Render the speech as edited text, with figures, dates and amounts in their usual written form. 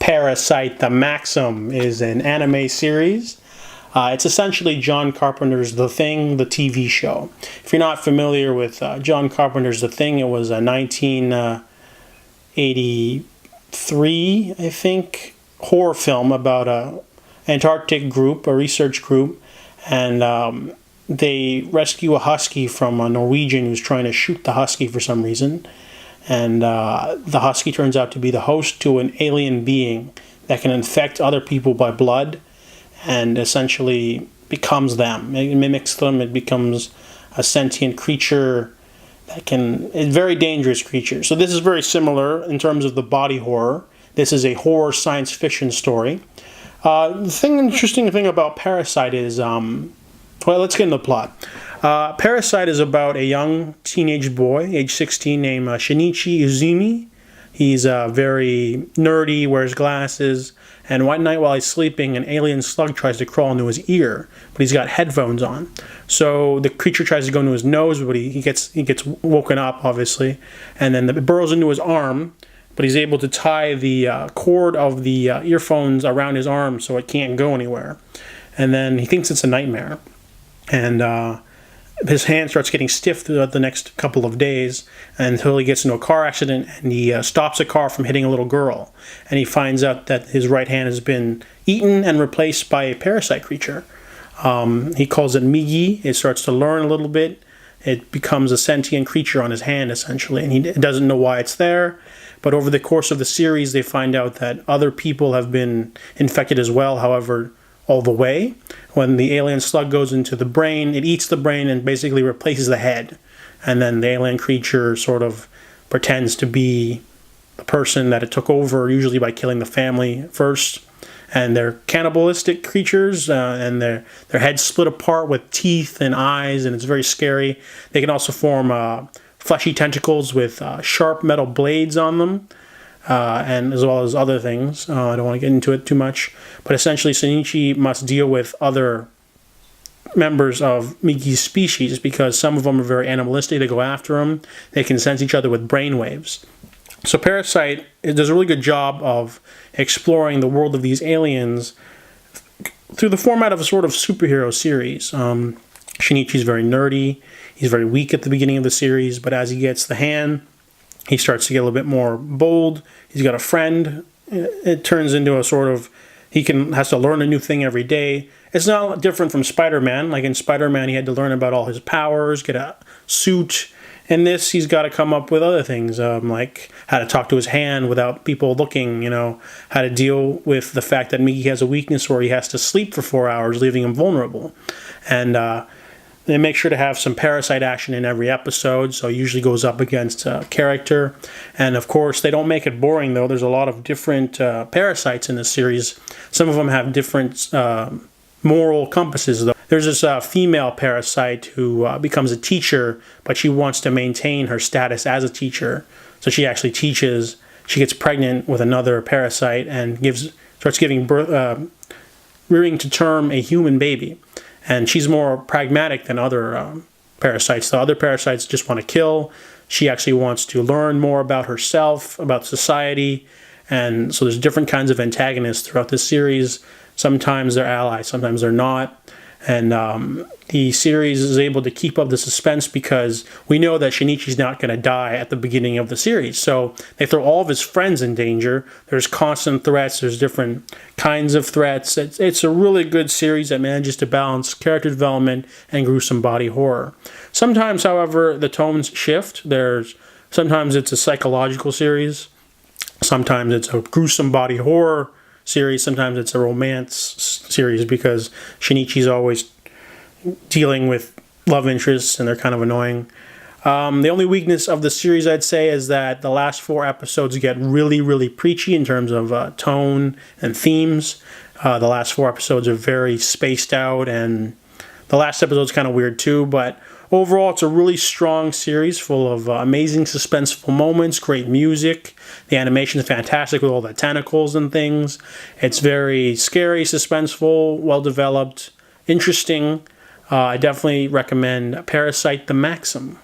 Parasyte the Maxim is an anime series. It's essentially John Carpenter's The Thing, the TV show. If you're not familiar with John Carpenter's The Thing, it was a 1983, I think, horror film about a Antarctic group, a research group, and they rescue a husky from a Norwegian who's trying to shoot the husky for some reason. And the husky turns out to be the host to an alien being that can infect other people by blood and essentially becomes them. It mimics them. It becomes a sentient creature that can... a very dangerous creature. So this is very similar in terms of the body horror. This is a horror science fiction story. The interesting thing about Parasyte is... well, let's get into the plot. Parasyte is about a young teenage boy, age 16, named Shinichi Izumi. He's very nerdy, wears glasses, and one night while he's sleeping, an alien slug tries to crawl into his ear, but he's got headphones on. So the creature tries to go into his nose, but he gets woken up, obviously, and then it burrows into his arm, but he's able to tie the cord of the earphones around his arm so it can't go anywhere. And then he thinks it's a nightmare. And his hand starts getting stiff throughout the next couple of days until he gets into a car accident and he stops a car from hitting a little girl. And he finds out that his right hand has been eaten and replaced by a parasite creature. He calls it Migi. It starts to learn a little bit. It becomes a sentient creature on his hand, essentially, and he doesn't know why it's there. But over the course of the series, they find out that other people have been infected as well, however, all the way. When the alien slug goes into the brain, it eats the brain and basically replaces the head. And then the alien creature sort of pretends to be the person that it took over, usually by killing the family first. And they're cannibalistic creatures, and their heads split apart with teeth and eyes, and it's very scary. They can also form fleshy tentacles with sharp metal blades on them. And as well as other things. I don't want to get into it too much. But essentially, Shinichi must deal with other members of Migi's species because some of them are very animalistic. They go after him. They can sense each other with brain waves. So Parasyte does a really good job of exploring the world of these aliens through the format of a sort of superhero series. Shinichi's very nerdy. He's very weak at the beginning of the series, but as he gets the hand, he starts to get a little bit more bold. He's got a friend. It turns into a sort of... has to learn a new thing every day. It's not different from Spider-Man. Like in Spider-Man, he had to learn about all his powers, get a suit. In this, he's got to come up with other things, like how to talk to his hand without people looking, how to deal with the fact that Migi has a weakness where he has to sleep for 4 hours, leaving him vulnerable. And they make sure to have some parasite action in every episode, so it usually goes up against a character. And of course, they don't make it boring, though. There's a lot of different parasites in this series. Some of them have different moral compasses, though. There's this female parasite who becomes a teacher, but she wants to maintain her status as a teacher. So she actually teaches. She gets pregnant with another parasite and starts giving birth, rearing to term a human baby. And she's more pragmatic than other parasites. The other parasites just want to kill. She actually wants to learn more about herself, about society. And so there's different kinds of antagonists throughout this series. Sometimes they're allies, sometimes they're not. And the series is able to keep up the suspense because we know that Shinichi's not going to die at the beginning of the series. So they throw all of his friends in danger. There's constant threats. There's different kinds of threats. It's a really good series that manages to balance character development and gruesome body horror. Sometimes, however, the tones shift. Sometimes it's a psychological series. Sometimes it's a gruesome body horror series. Sometimes it's a romance series because Shinichi's always dealing with love interests and they're kind of annoying. The only weakness of the series, I'd say, is that the last 4 episodes get really, really preachy in terms of tone and themes. The last 4 episodes are very spaced out, and the last episode's kind of weird too, but overall, it's a really strong series full of amazing suspenseful moments, great music. The animation is fantastic with all the tentacles and things. It's very scary, suspenseful, well-developed, interesting. I definitely recommend Parasyte the Maxim.